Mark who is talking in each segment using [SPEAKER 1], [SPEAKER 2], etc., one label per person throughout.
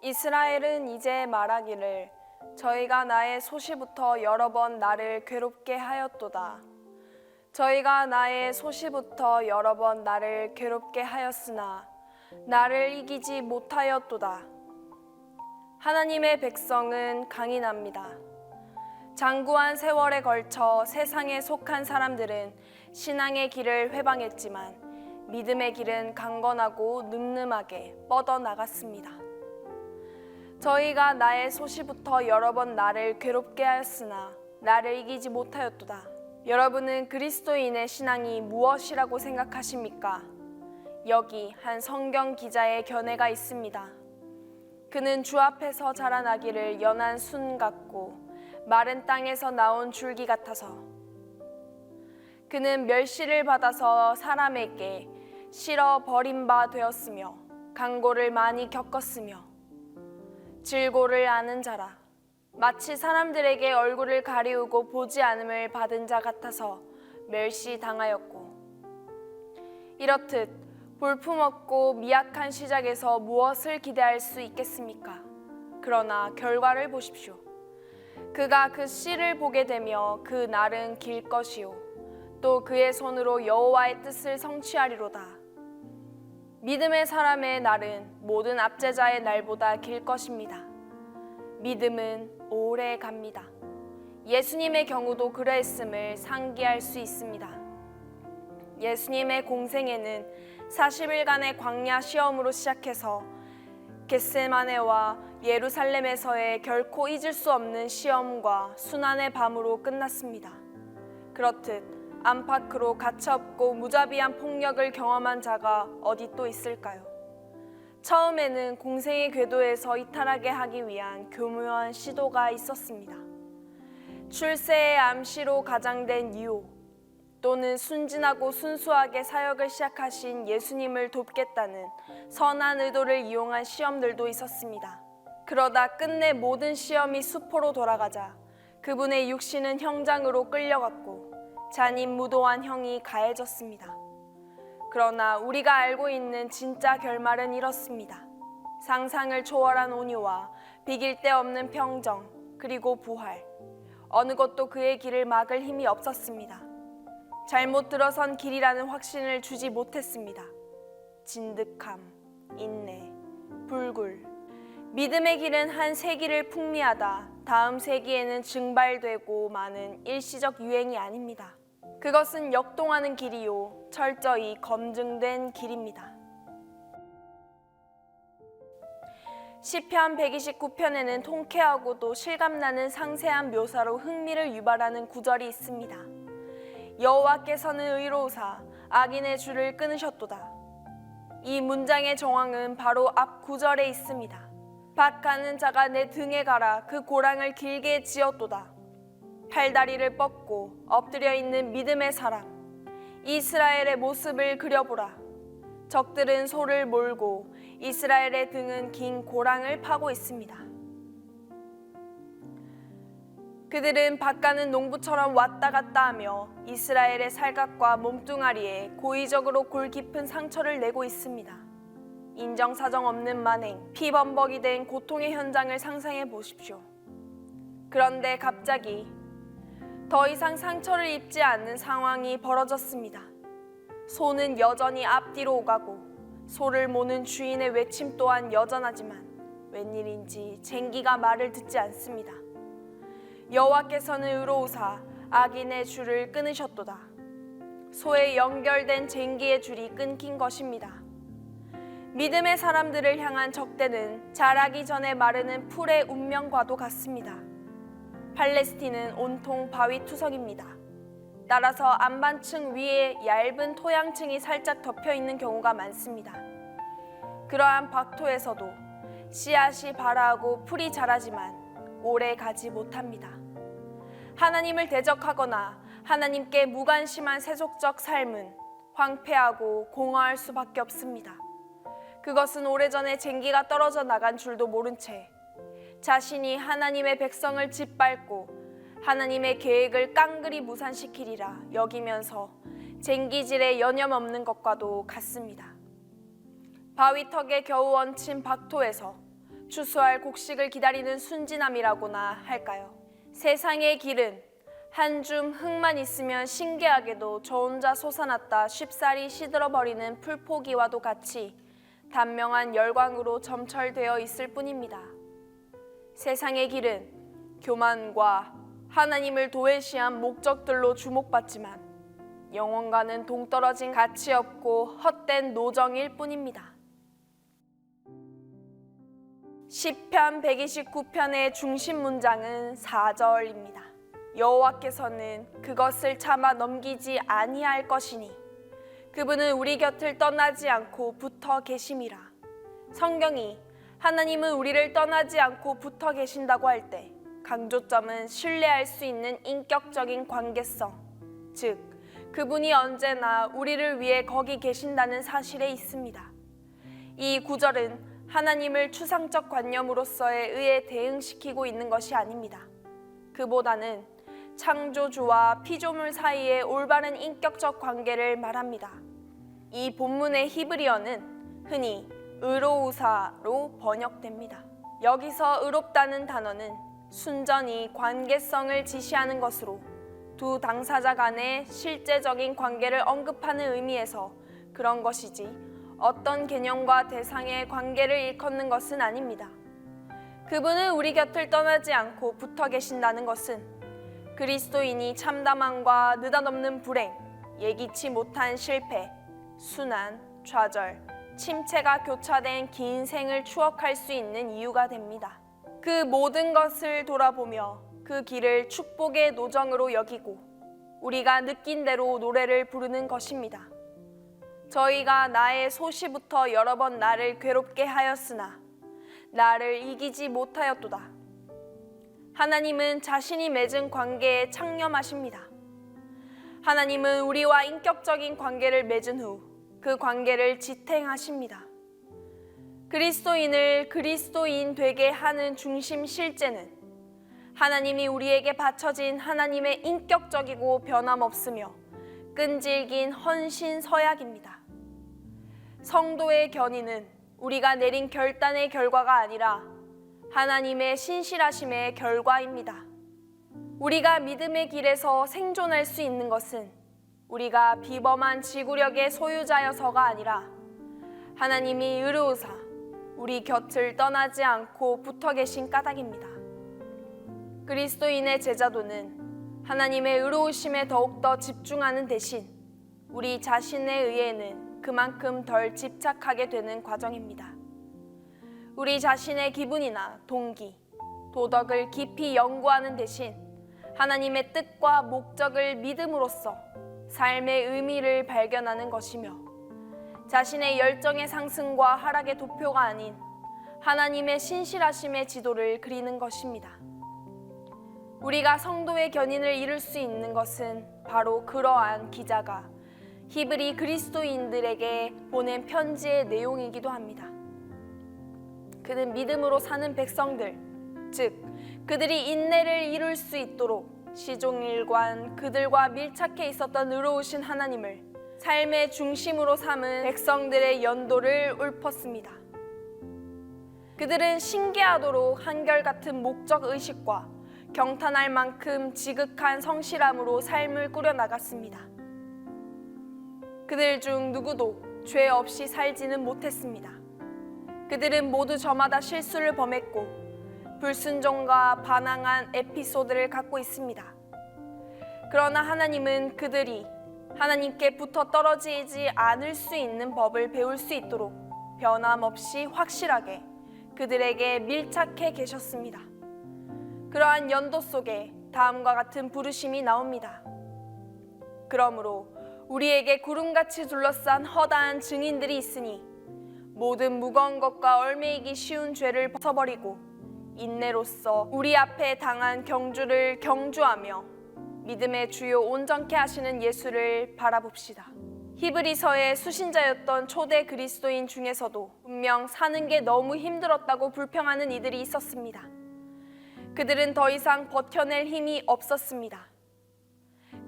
[SPEAKER 1] 이스라엘은 이제 말하기를 저희가 나의 소시부터 여러 번 나를 괴롭게 하였도다. 저희가 나의 소시부터 여러 번 나를 괴롭게 하였으나 나를 이기지 못하였도다. 하나님의 백성은 강인합니다. 장구한 세월에 걸쳐 세상에 속한 사람들은 신앙의 길을 회방했지만 믿음의 길은 강건하고 늠름하게 뻗어나갔습니다. 저희가 나의 소시부터 여러 번 나를 괴롭게 하였으나 나를 이기지 못하였도다. 여러분은 그리스도인의 신앙이 무엇이라고 생각하십니까? 여기 한 성경 기자의 견해가 있습니다. 그는 주 앞에서 자라나기를 연한 순 같고 마른 땅에서 나온 줄기 같아서 그는 멸시를 받아서 사람에게 실어 버린 바 되었으며 강고를 많이 겪었으며 질고를 아는 자라 마치 사람들에게 얼굴을 가리우고 보지 않음을 받은 자 같아서 멸시당하였고 이렇듯 볼품없고 미약한 시작에서 무엇을 기대할 수 있겠습니까? 그러나 결과를 보십시오. 그가 그 씨를 보게 되며 그 날은 길 것이요 또 그의 손으로 여호와의 뜻을 성취하리로다. 믿음의 사람의 날은 모든 압제자의 날보다 길 것입니다. 믿음은 오래 갑니다. 예수님의 경우도 그러했음을 상기할 수 있습니다. 예수님의 공생애는 40일간의 광야 시험으로 시작해서 겟세마네와 예루살렘에서의 결코 잊을 수 없는 시험과 순환의 밤으로 끝났습니다. 그렇듯 안팎으로 가차없고 무자비한 폭력을 경험한 자가 어디 또 있을까요? 처음에는 공생의 궤도에서 이탈하게 하기 위한 교묘한 시도가 있었습니다. 출세의 암시로 가장된 유혹 또는 순진하고 순수하게 사역을 시작하신 예수님을 돕겠다는 선한 의도를 이용한 시험들도 있었습니다. 그러다 끝내 모든 시험이 수포로 돌아가자 그분의 육신은 형장으로 끌려갔고 잔인무도한 형이 가해졌습니다. 그러나 우리가 알고 있는 진짜 결말은 이렇습니다. 상상을 초월한 온유와 비길 데 없는 평정 그리고 부활 어느 것도 그의 길을 막을 힘이 없었습니다. 잘못 들어선 길이라는 확신을 주지 못했습니다. 진득함, 인내, 불굴 믿음의 길은 한 세기를 풍미하다 다음 세기에는 증발되고 마는 일시적 유행이 아닙니다. 그것은 역동하는 길이요 철저히 검증된 길입니다. 시편 129편에는 통쾌하고도 실감나는 상세한 묘사로 흥미를 유발하는 구절이 있습니다. 여호와께서는 의로우사 악인의 줄을 끊으셨도다. 이 문장의 정황은 바로 앞 구절에 있습니다. 박하는 자가 내 등에 갈아 그 고랑을 길게 지었도다. 팔다리를 뻗고 엎드려 있는 믿음의 사람 이스라엘의 모습을 그려보라. 적들은 소를 몰고 이스라엘의 등은 긴 고랑을 파고 있습니다. 그들은 밭가는 농부처럼 왔다 갔다 하며 이스라엘의 살갗과 몸뚱아리에 고의적으로 골 깊은 상처를 내고 있습니다. 인정사정 없는 만행, 피범벅이 된 고통의 현장을 상상해 보십시오. 그런데 갑자기 더 이상 상처를 입지 않는 상황이 벌어졌습니다. 소는 여전히 앞뒤로 오가고 소를 모는 주인의 외침 또한 여전하지만 웬일인지 쟁기가 말을 듣지 않습니다. 여호와께서는 의로우사 악인의 줄을 끊으셨도다. 소에 연결된 쟁기의 줄이 끊긴 것입니다. 믿음의 사람들을 향한 적대는 자라기 전에 마르는 풀의 운명과도 같습니다. 팔레스틴은 온통 바위 투성입니다. 따라서 안반층 위에 얇은 토양층이 살짝 덮여 있는 경우가 많습니다. 그러한 박토에서도 씨앗이 발아하고 풀이 자라지만 오래 가지 못합니다. 하나님을 대적하거나 하나님께 무관심한 세속적 삶은 황폐하고 공허할 수밖에 없습니다. 그것은 오래전에 쟁기가 떨어져 나간 줄도 모른 채 자신이 하나님의 백성을 짓밟고 하나님의 계획을 깡그리 무산시키리라 여기면서 쟁기질에 여념없는 것과도 같습니다. 바위턱에 겨우 얹힌 박토에서 추수할 곡식을 기다리는 순진함이라고나 할까요? 세상의 길은 한 줌 흙만 있으면 신기하게도 저 혼자 솟아났다 쉽사리 시들어버리는 풀포기와도 같이 단명한 열광으로 점철되어 있을 뿐입니다. 세상의 길은 교만과 하나님을 도외시한 목적들로 주목받지만 영혼과는 동떨어진 가치 없고 헛된 노정일 뿐입니다. 시편 129편의 중심 문장은 4절입니다. 여호와께서는 그것을 참아 넘기지 아니할 것이니 그분은 우리 곁을 떠나지 않고 붙어 계심이라. 성경이 하나님은 우리를 떠나지 않고 붙어 계신다고 할 때 강조점은 신뢰할 수 있는 인격적인 관계성, 즉 그분이 언제나 우리를 위해 거기 계신다는 사실에 있습니다. 이 구절은 하나님을 추상적 관념으로서의 의에 대응시키고 있는 것이 아닙니다. 그보다는 창조주와 피조물 사이의 올바른 인격적 관계를 말합니다. 이 본문의 히브리어는 흔히 의로우사로 번역됩니다. 여기서 의롭다는 단어는 순전히 관계성을 지시하는 것으로 두 당사자 간의 실제적인 관계를 언급하는 의미에서 그런 것이지 어떤 개념과 대상의 관계를 일컫는 것은 아닙니다. 그분은 우리 곁을 떠나지 않고 붙어 계신다는 것은 그리스도인이 참담함과 느닷없는 불행, 예기치 못한 실패, 순환, 좌절, 침체가 교차된 긴 생을 추억할 수 있는 이유가 됩니다. 그 모든 것을 돌아보며 그 길을 축복의 노정으로 여기고 우리가 느낀 대로 노래를 부르는 것입니다. 저희가 나의 소시부터 여러 번 나를 괴롭게 하였으나 나를 이기지 못하였도다. 하나님은 자신이 맺은 관계에 창념하십니다. 하나님은 우리와 인격적인 관계를 맺은 후 그 관계를 지탱하십니다. 그리스도인을 그리스도인 되게 하는 중심 실제는 하나님이 우리에게 바쳐진 하나님의 인격적이고 변함없으며 끈질긴 헌신 서약입니다. 성도의 견인은 우리가 내린 결단의 결과가 아니라 하나님의 신실하심의 결과입니다. 우리가 믿음의 길에서 생존할 수 있는 것은 우리가 비범한 지구력의 소유자여서가 아니라 하나님이 의로우사 우리 곁을 떠나지 않고 붙어 계신 까닭입니다. 그리스도인의 제자도는 하나님의 의로우심에 더욱더 집중하는 대신 우리 자신의 의에는 그만큼 덜 집착하게 되는 과정입니다. 우리 자신의 기분이나 동기, 도덕을 깊이 연구하는 대신 하나님의 뜻과 목적을 믿음으로써 삶의 의미를 발견하는 것이며 자신의 열정의 상승과 하락의 도표가 아닌 하나님의 신실하심의 지도를 그리는 것입니다. 우리가 성도의 견인을 이룰 수 있는 것은 바로 그러한 기자가 히브리 그리스도인들에게 보낸 편지의 내용이기도 합니다. 그는 믿음으로 사는 백성들, 즉 그들이 인내를 이룰 수 있도록 시종일관 그들과 밀착해 있었던 의로우신 하나님을 삶의 중심으로 삼은 백성들의 연도를 읊었습니다. 그들은 신기하도록 한결같은 목적의식과 경탄할 만큼 지극한 성실함으로 삶을 꾸려나갔습니다. 그들 중 누구도 죄 없이 살지는 못했습니다. 그들은 모두 저마다 실수를 범했고 불순종과 반항한 에피소드를 갖고 있습니다. 그러나 하나님은 그들이 하나님께 붙어 떨어지지 않을 수 있는 법을 배울 수 있도록 변함없이 확실하게 그들에게 밀착해 계셨습니다. 그러한 연도 속에 다음과 같은 부르심이 나옵니다. 그러므로 우리에게 구름같이 둘러싼 허다한 증인들이 있으니 모든 무거운 것과 얽매이기 쉬운 죄를 벗어버리고 인내로써 우리 앞에 당한 경주를 경주하며 믿음의 주요 온전케 하시는 예수를 바라봅시다. 히브리서의 수신자였던 초대 그리스도인 중에서도 분명 사는 게 너무 힘들었다고 불평하는 이들이 있었습니다. 그들은 더 이상 버텨낼 힘이 없었습니다.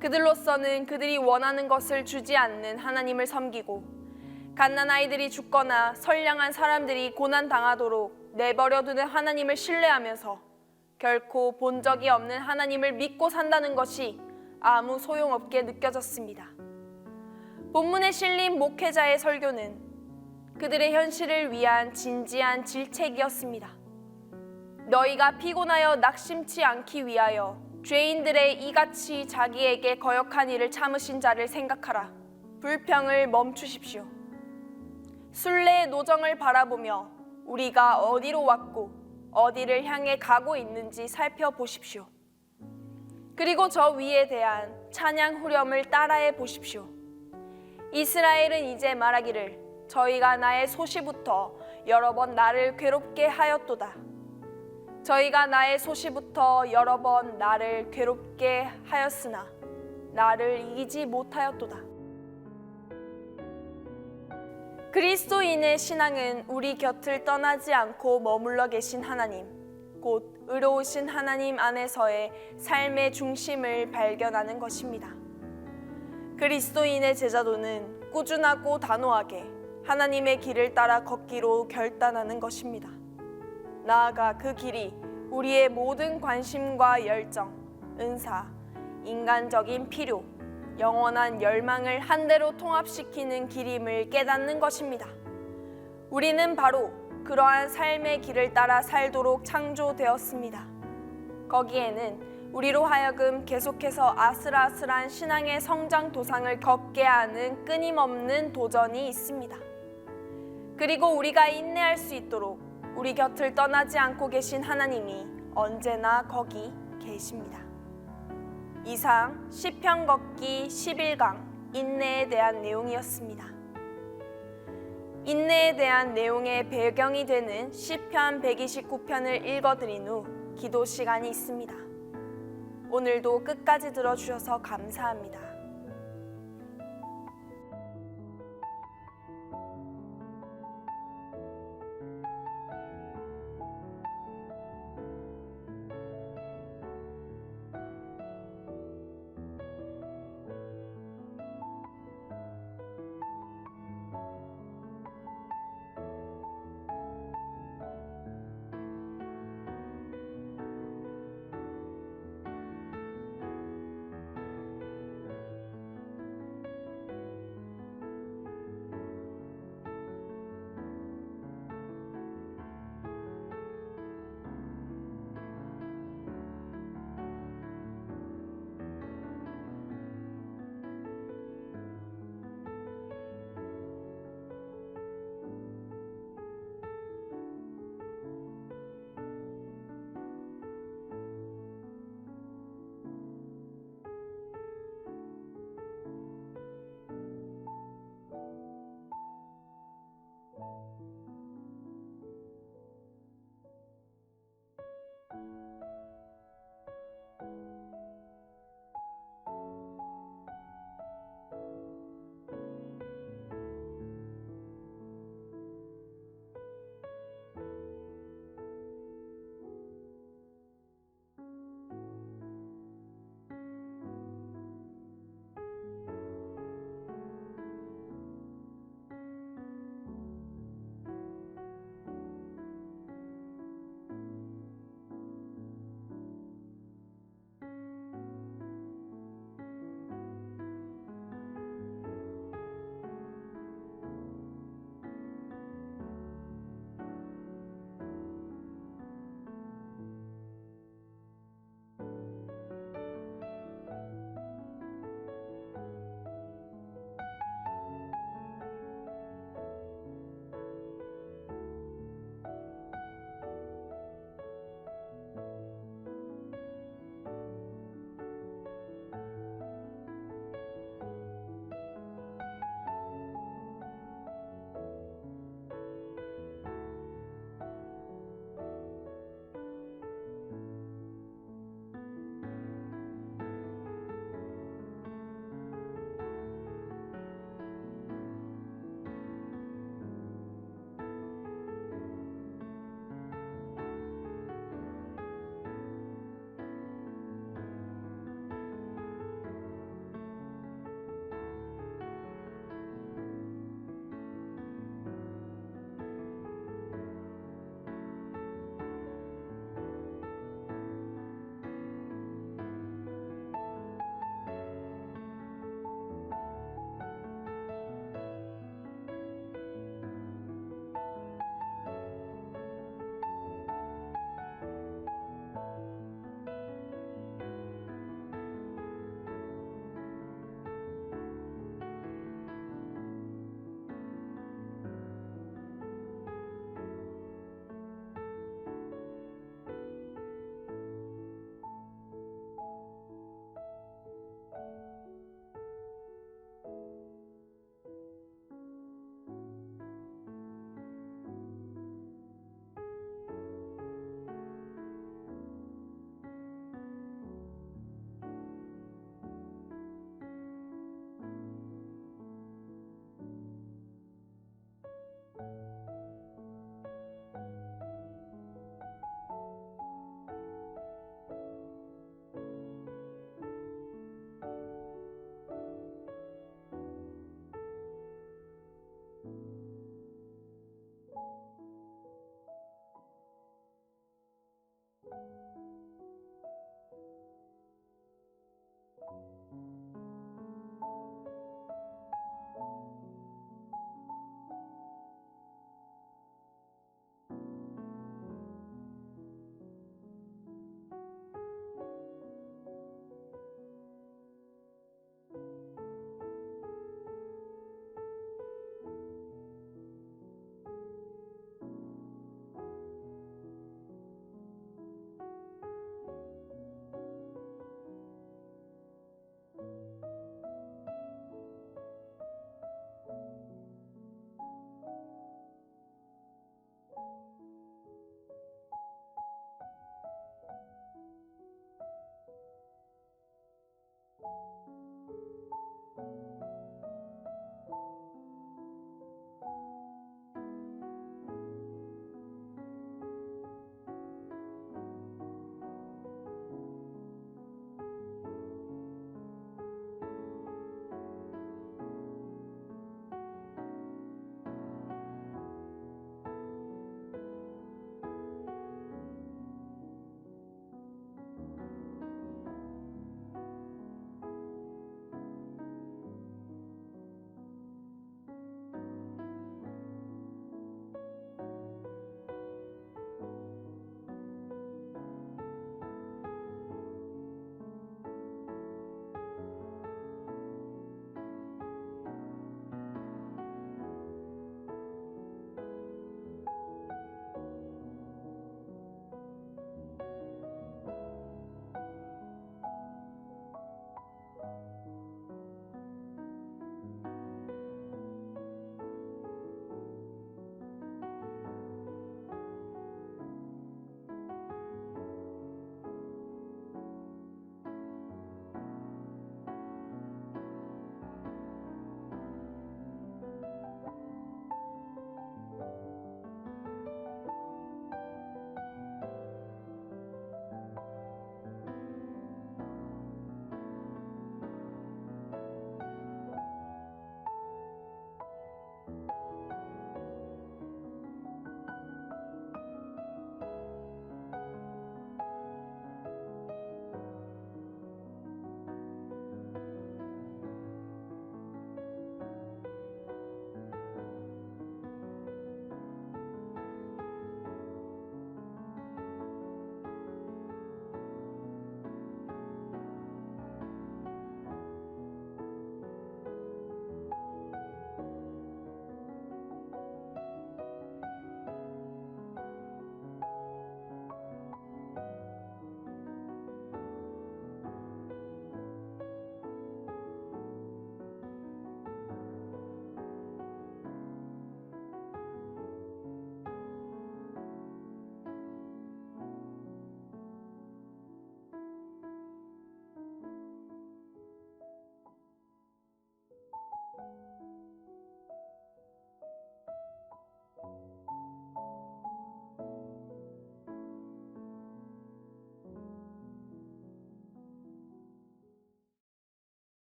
[SPEAKER 1] 그들로서는 그들이 원하는 것을 주지 않는 하나님을 섬기고 갓난아이들이 죽거나 선량한 사람들이 고난당하도록 내버려두는 하나님을 신뢰하면서 결코 본 적이 없는 하나님을 믿고 산다는 것이 아무 소용없게 느껴졌습니다. 본문에 실린 목회자의 설교는 그들의 현실을 위한 진지한 질책이었습니다. 너희가 피곤하여 낙심치 않기 위하여 죄인들의 이같이 자기에게 거역한 일을 참으신 자를 생각하라. 불평을 멈추십시오. 순례의 노정을 바라보며 우리가 어디로 왔고 어디를 향해 가고 있는지 살펴보십시오. 그리고 저 위에 대한 찬양 후렴을 따라해 보십시오. 이스라엘은 이제 말하기를 저희가 나의 소시부터 여러 번 나를 괴롭게 하였도다. 저희가 나의 소시부터 여러 번 나를 괴롭게 하였으나 나를 이기지 못하였도다. 그리스도인의 신앙은 우리 곁을 떠나지 않고 머물러 계신 하나님, 곧 의로우신 하나님 안에서의 삶의 중심을 발견하는 것입니다. 그리스도인의 제자도는 꾸준하고 단호하게 하나님의 길을 따라 걷기로 결단하는 것입니다. 나아가 그 길이 우리의 모든 관심과 열정, 은사, 인간적인 필요, 영원한 열망을 한데로 통합시키는 길임을 깨닫는 것입니다. 우리는 바로 그러한 삶의 길을 따라 살도록 창조되었습니다. 거기에는 우리로 하여금 계속해서 아슬아슬한 신앙의 성장 도상을 걷게 하는 끊임없는 도전이 있습니다. 그리고 우리가 인내할 수 있도록 우리 곁을 떠나지 않고 계신 하나님이 언제나 거기 계십니다. 이상 시편 걷기 11강 인내에 대한 내용이었습니다. 인내에 대한 내용의 배경이 되는 시편 129편을 읽어드린 후 기도 시간이 있습니다. 오늘도 끝까지 들어주셔서 감사합니다.